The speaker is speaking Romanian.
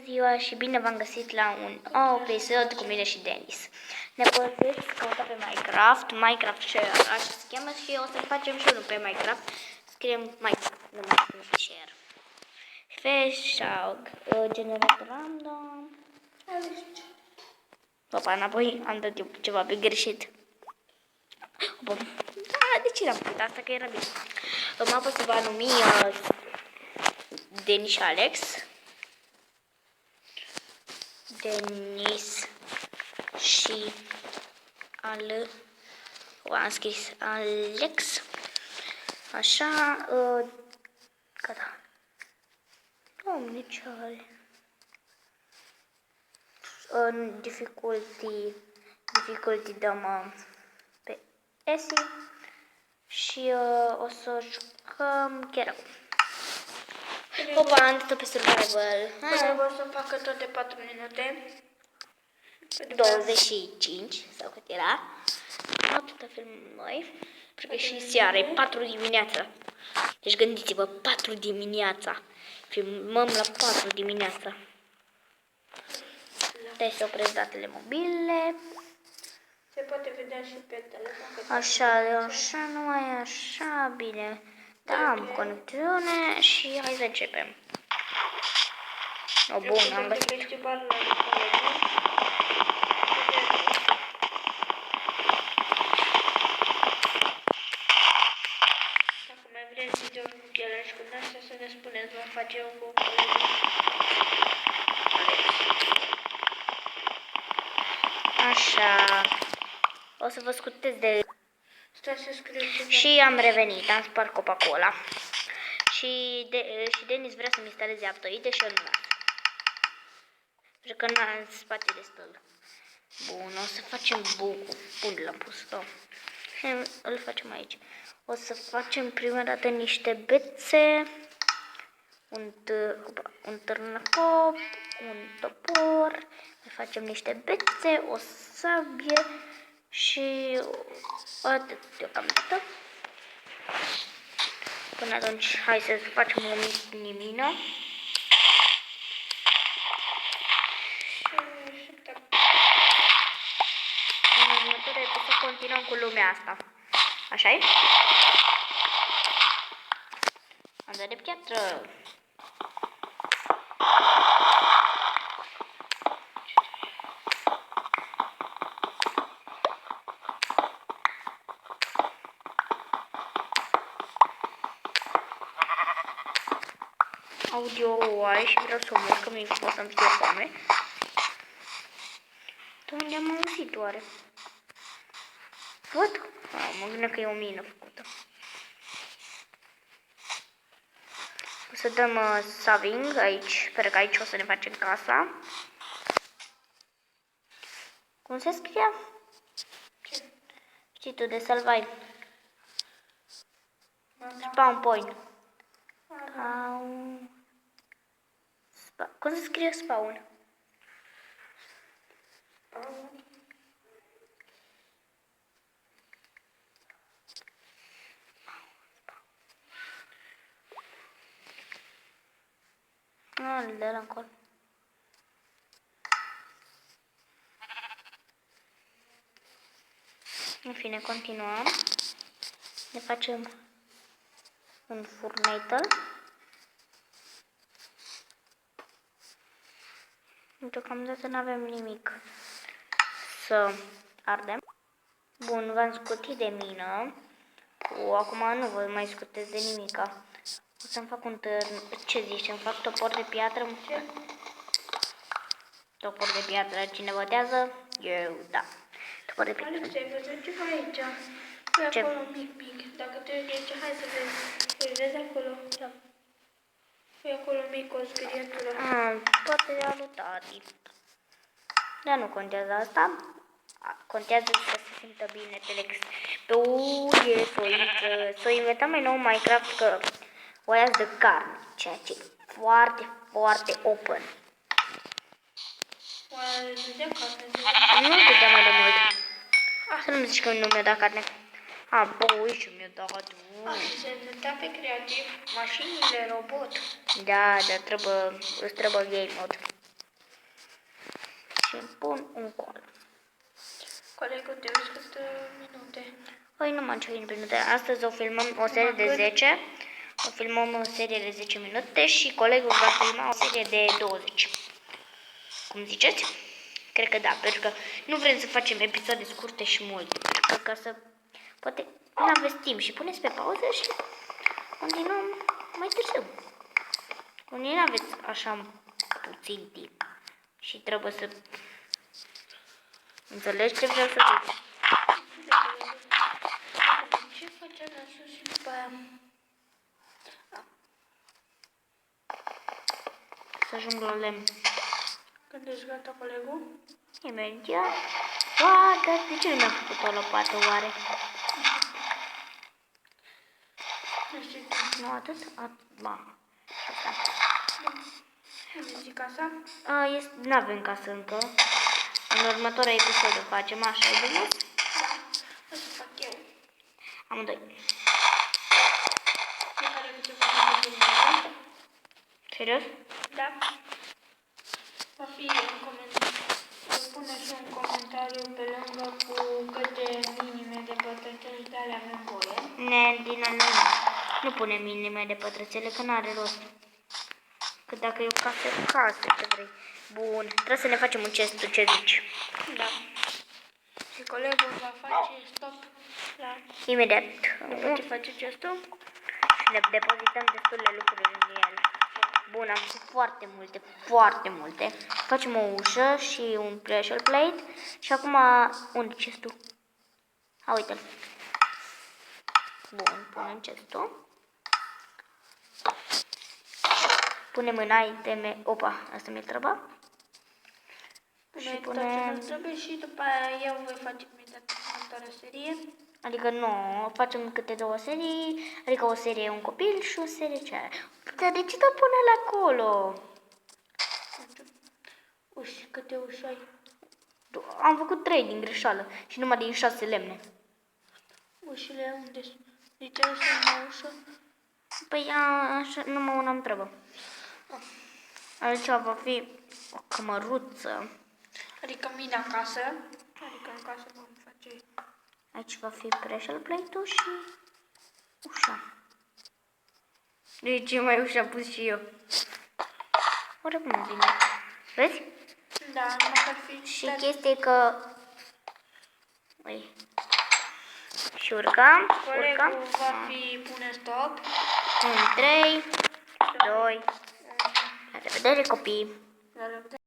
ziua și bine v-am găsit la un nou episod cu mine și Denis. Ne puteți căuta pe Minecraft Share, așa se cheamă, și o să facem și unul pe Minecraft. Scriem Minecraft, nu mai scriem Share. Feșaug, generator random. Opa, înapoi am dat eu ceva pe greșit. Opa. Da, de ce l-am făcut asta? Că era bine. Mapa se va numi Denis și Alex. Denis și am scris Alex. Așa, gata. Doamne, ce are? În difficulty dăm pe Esi și o să jucăm chiar. Opa, am dat pe survival. Vreau să facă toate 4 minute. 25 sau cât era. Nu atâta filmăm noi. Pentru că și seara e 4 dimineața. Deci gândiți-vă, 4 dimineața. Filmăm la 4 dimineața. Deci să opresc datele mobile. Se poate vedea și pe telefon. Așa, numai așa, bine. Da, am conexiune și hai să începem. O, bun, am găsit. Dacă mai vreți videouri cu pielea și cu astea, să ne spuneți, vom face eu cu colegul Alex. Așa. O să vă scutez de... Stai să scriu ceva. Și am revenit, am spart copacul ăla. Și Denis vrea să-mi instaleze Aptoide și eu nu las. Pentru că n-am spațiu destul. Bun, o să facem bucul. Bun, l-am pus. Și îl facem aici. O să facem prima dată niște bețe. Un târnăcop, un topor. Mai facem niște bețe, o sabie și atât deocamdată. Până atunci, hai să facem o mină. În următoarea episod continuăm cu lumea asta. Așa-i? Am dat de piatră. Audio are și vreau să o mor, că mi pot să-mi fie foame. De unde am auzit oare? Văd? Mă gândeam că e o mină făcută. O să dăm saving aici, sper că aici o să ne facem casa. Cum se scrie? Știi tu de survival. Spawn point. Cum se scrie spawn? Nu, de la încolo. În fine, continuăm. Ne facem un furnator. Deocamdată nu avem nimic să ardem. Bun, v-am scutit de mină. Acum nu vă mai scutesc de nimica. O să-mi fac un ce zici? Îmi fac topor de piatră? Topor de piatră. Cine votează? Eu, da. Topor de piatră. Alex, ai văzut ceva aici? Ce? Acolo mic. Dacă te uiți aici, hai să vezi. Îl vezi acolo? Da. E acolo mic o scrietură. Poate a lui tati. Dar nu contează asta. Contează să se simtă bine Telex. Să inventăm mai nou Minecraft că oaia de carne, ceea ce e foarte, foarte open. Oaia de carne. Nu dădea mai de mult. Să nu-mi zici că nu mi-a dat carne. Băi, și mi-a dat. Și se dădea pe creativ mașinile robot. Da, dar îți trebuie game mode. și pun un col. Colegul tău, câte minute? Păi nu mă 5 minute. Astăzi o filmăm o serie de 10. O filmăm o serie de 10 minute și colegul va filma o serie de 20. Cum ziceți? Cred că da, pentru că nu vrem să facem episoade scurte și multe. Pentru că ca să poate nu aveți timp și puneți pe pauză și continuăm mai târziu. Unii nu aveți așa puțin timp și trebuie să înțelegi ce vreau să zic. Ce facem la sus și după aia? Să ajung la lemn. Când ești gata, colegul? Imediat. Ba, dar de ce nu mi-a făcut o lopată oare? Nu știu. Nu atât? Ba. Asta. Unde zic casa? Nu avem casă încă. În următoarea episod o facem așa, e bine? Da. O să fac eu. Amândoi. Fiecare câte cuvinte filmează. Serios? Da. Va fi un comentariu. Vă pune și un comentariu pe lângă cu câte minime de pătrățeli de alea avem voie. Ne, din alea nu punem minime de pătrățele, că n-are rost. Că dacă e o casă, ce vrei. Bun, trebuie să ne facem un chest, tu ce zici? Da. Și colegul va face stop la... Imediat. După ce face gestul? Și ne depozităm destule lucruri în el. Bun, am făcut foarte multe. Facem o ușă și un pressure plate. Și acum, unde chestul? Uite-l. Bun, punem chestul. Punem în iteme. Opa, asta mi-e treaba. Și Tot ce punem... ne trebuie și după aia eu voi face imediat următoarea serie. Adică nu, facem câte două serii, adică o serie un copil și o serie cealaltă. Dar de ce te pune la acolo? Uși, câte uși ai? Am făcut 3 din greșeală și numai din 6 lemne. Ușile unde sunt? De ce nu sunt o ușă? Păi așa, numai una îmi trebuie. Altceva va fi o cămăruță. Adică mine acasă. Adică în casă vom face... Aici va fi pressure plate-ul și ușa. Deci ce mai ușa pus și eu. Oare cum îmi vine? Vezi? Da, măcar fi... Și chestia e că... Ui. Și urcăm. Colegul va fi pune stop. 1, 3, 2. La revedere, copii! La revedere.